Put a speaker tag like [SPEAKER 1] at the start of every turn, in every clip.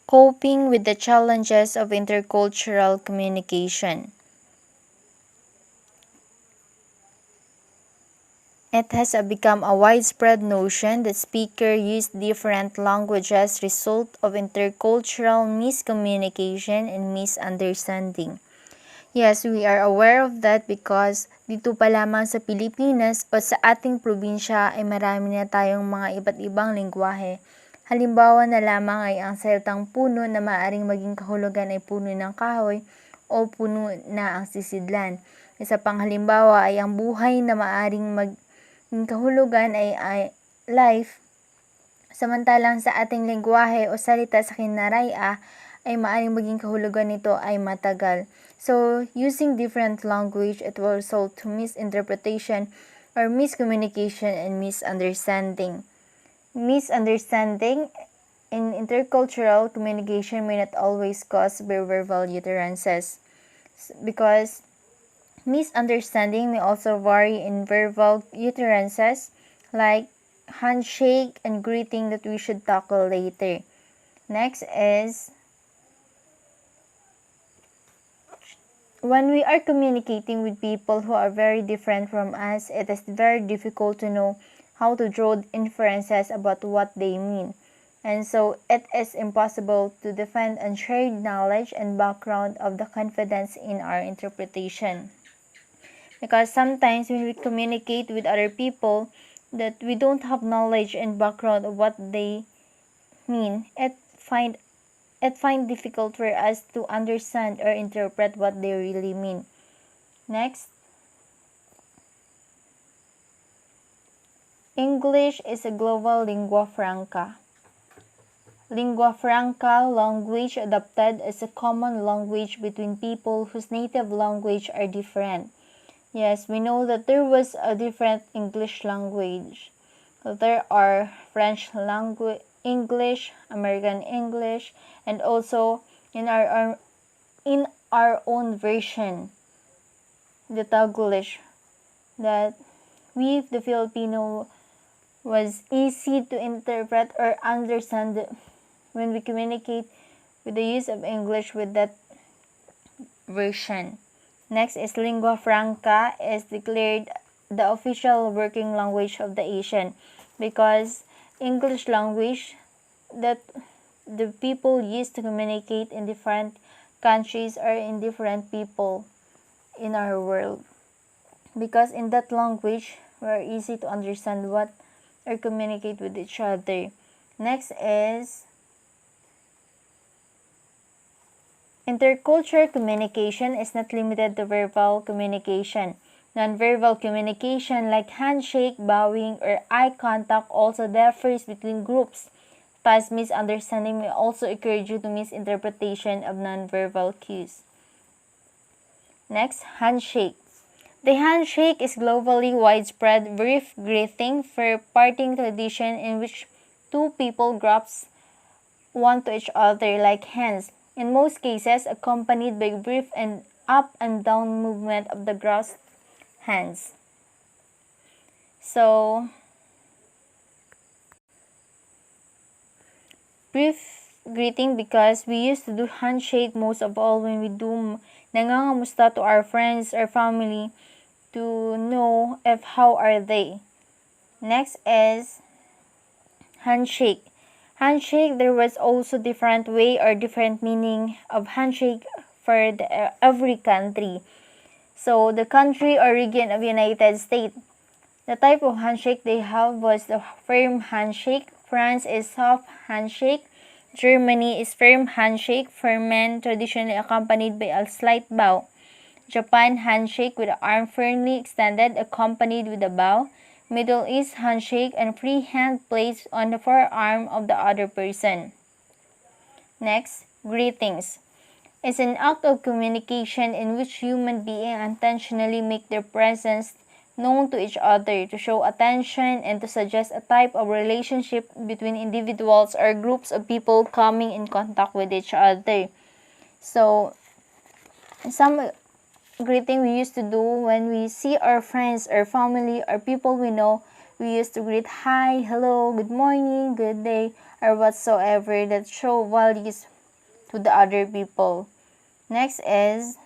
[SPEAKER 1] Coping with the challenges of intercultural communication. It has become a widespread notion that speakers use different languages result of intercultural miscommunication and misunderstanding. Yes, we are aware of that because dito pa lamang sa Pilipinas o sa ating probinsya ay marami na tayong mga iba't ibang lengguwahe. Halimbawa na lamang ay ang salitang puno na maaaring maging kahulugan ay puno ng kahoy o puno na ang sisidlan. Isa pang halimbawa ay ang buhay na maaaring maging kahulugan ay life, samantalang sa ating lengguwahe o salita sa Kinaraya ay maaaring maging kahulugan nito ay matagal. So, using different language, it will result to misinterpretation or miscommunication and misunderstanding. Misunderstanding in intercultural communication may not always cause verbal utterances because misunderstanding may also vary in verbal utterances like handshake and greeting that we should tackle later. Next is when we are communicating with people who are very different from us, it is very difficult to know how to draw inferences about what they mean. And so it is impossible to defend and share knowledge and background of the confidence in our interpretation. Because sometimes when we communicate with other people that we don't have knowledge and background of what they mean, it find difficult for us to understand or interpret what they really mean. Next, English is a global lingua franca. Lingua franca, language adopted as a common language between people whose native language are different. Yes, we know that there was a different English language. There are French language, English, American English, and also in our own version, the Taglish, that we, the Filipino, was easy to interpret or understand when we communicate with the use of English with that version. Next is lingua franca is declared the official working language of the Asian because English language that the people use to communicate in different countries or in different people in our world. Because in that language, we are easy to understand what or communicate with each other. Next is intercultural communication is not limited to verbal communication. Non-verbal communication like handshake, bowing, or eye contact also differs between groups. Thus, misunderstanding may also occur due to misinterpretation of non-verbal cues. Next, handshake. The handshake is globally widespread brief greeting for parting tradition in which two people grasp one to each other like hands. In most cases, accompanied by brief and up and down movement of the grasped hands. So, brief greeting because we used to do handshake most of all when we do nangangamusta to our friends or family to know if how are they. Next is handshake. Handshake, there was also different way or different meaning of handshake for every country. So the country or region of United States, the type of handshake they have was the firm handshake. France is soft handshake. Germany is firm handshake for men, traditionally accompanied by a slight bow. Japan handshake with the arm firmly extended, accompanied with a bow. Middle East handshake and free hand placed on the forearm of the other person. Next, greetings. It's an act of communication in which human beings intentionally make their presence known to each other to show attention and to suggest a type of relationship between individuals or groups of people coming in contact with each other. So, some greeting we used to do when we see our friends or family or people we know, we used to greet hi, hello, good morning, good day, or whatsoever that show values to the other people. Next is,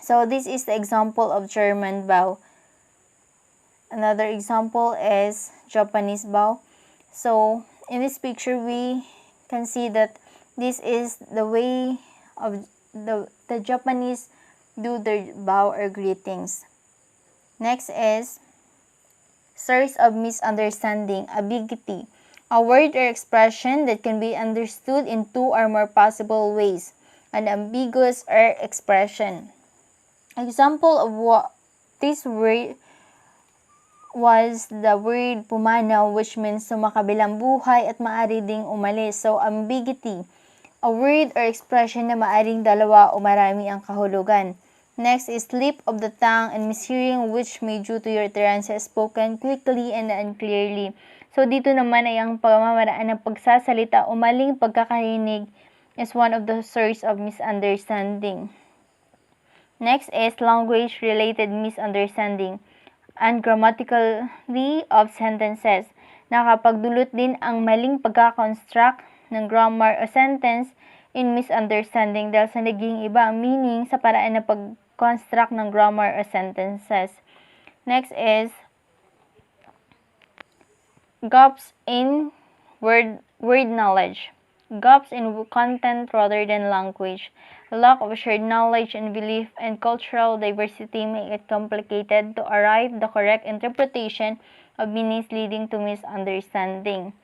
[SPEAKER 1] so this is the example of German bow. Another example is Japanese bow. So in this picture, we can see that this is the way of the Japanese do their bow or greetings. Next is source of misunderstanding, ambiguity. A word or expression that can be understood in two or more possible ways. An ambiguous or expression. Example of what this word was the word pumanaw, which means sumakabilang buhay at maaari ding umalis. So, ambiguity. A word or expression na maaring dalawa o marami ang kahulugan. Next is slip of the tongue and mishearing, which may due to your utterance spoken quickly and unclearly. So, dito naman ay ang pamamaraan ng pagsasalita o maling pagkakahinig is one of the source of misunderstanding. Next is language-related misunderstanding. Ungrammatically of sentences. Nakapagdulot din ang maling pagkakonstruct ng grammar o sentence in misunderstanding dahil sa naging iba ang meaning sa paraan ng pag-construct ng grammar o sentences. Next is gaps in word knowledge. Gaps in content rather than language. Lack of shared knowledge and belief and cultural diversity make it complicated to arrive the correct interpretation of meanings, leading to misunderstanding.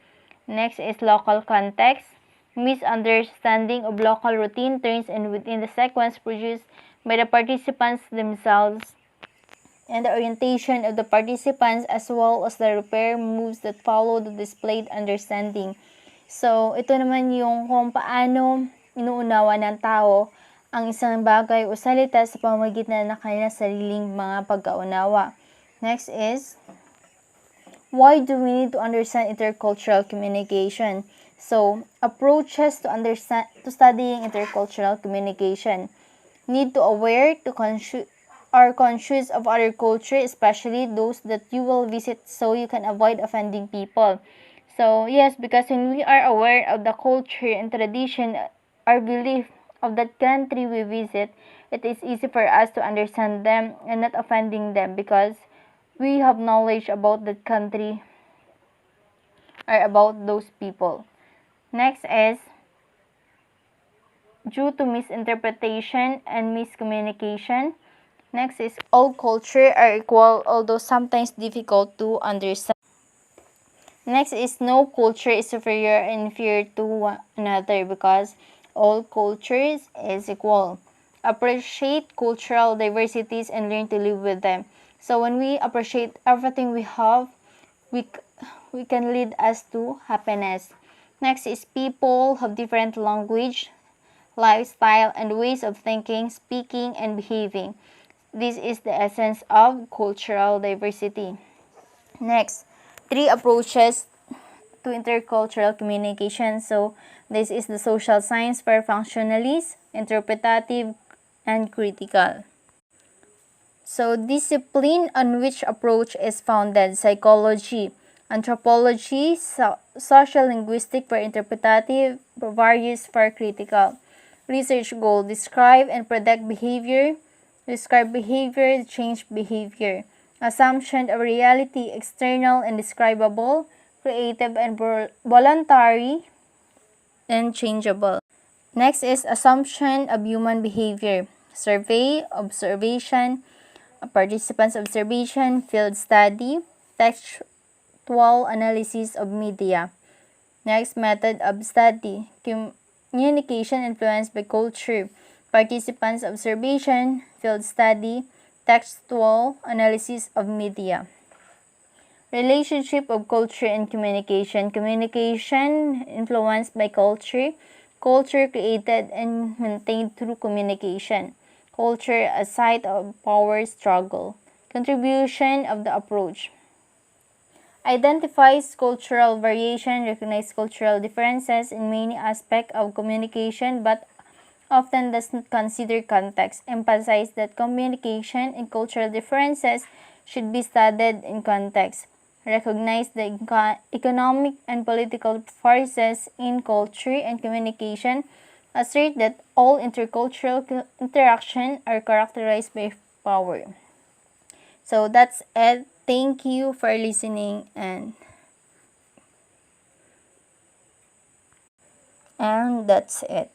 [SPEAKER 1] Next is local context. Misunderstanding of local routine turns and within the sequence produced by the participants themselves and the orientation of the participants as well as the repair moves that follow the displayed understanding. So, ito naman yung kung paano inuunawa ng tao ang isang bagay o salita sa pamamagitan ng kanilang sariling mga pagkaunawa. Next is, why do we need to understand intercultural communication? So, approaches to studying intercultural communication. Need to aware to are conscious of other culture, especially those that you will visit, so you can avoid offending people. So, yes, because when we are aware of the culture and tradition or belief of that country we visit, it is easy for us to understand them and not offending them because we have knowledge about that country or about those people. Next is due to misinterpretation and miscommunication. Next is all culture are equal, although sometimes difficult to understand. Next is no culture is superior and inferior to one another because all cultures is equal. Appreciate cultural diversities and learn to live with them. So when we appreciate everything we have, we can lead us to happiness. Next is people have different language, lifestyle, and ways of thinking, speaking, and behaving. This is the essence of cultural diversity. Next, 3 approaches to intercultural communication. So, this is the social science for functionalist, interpretative, and critical. So, discipline on which approach is founded: psychology, anthropology, social linguistic for interpretative, various for critical. Research goal: describe and predict behavior, describe behavior, change behavior. Assumption of reality: external and describable, creative and voluntary, and changeable. Next is assumption of human behavior: survey, observation, participants' observation, field study, textual analysis of media. Next, method of study: communication influenced by culture, participants' observation, field study, textual analysis of media. Relationship of culture and communication: communication influenced by culture, culture created and maintained through communication, culture a site of power struggle. Contribution of the approach: identifies cultural variation, recognizes cultural differences in many aspects of communication, but often does not consider context, emphasize that communication and cultural differences should be studied in context, recognize the economic and political forces in culture and communication, assert that all intercultural interaction are characterized by power. So that's it. Thank you for listening, and that's it.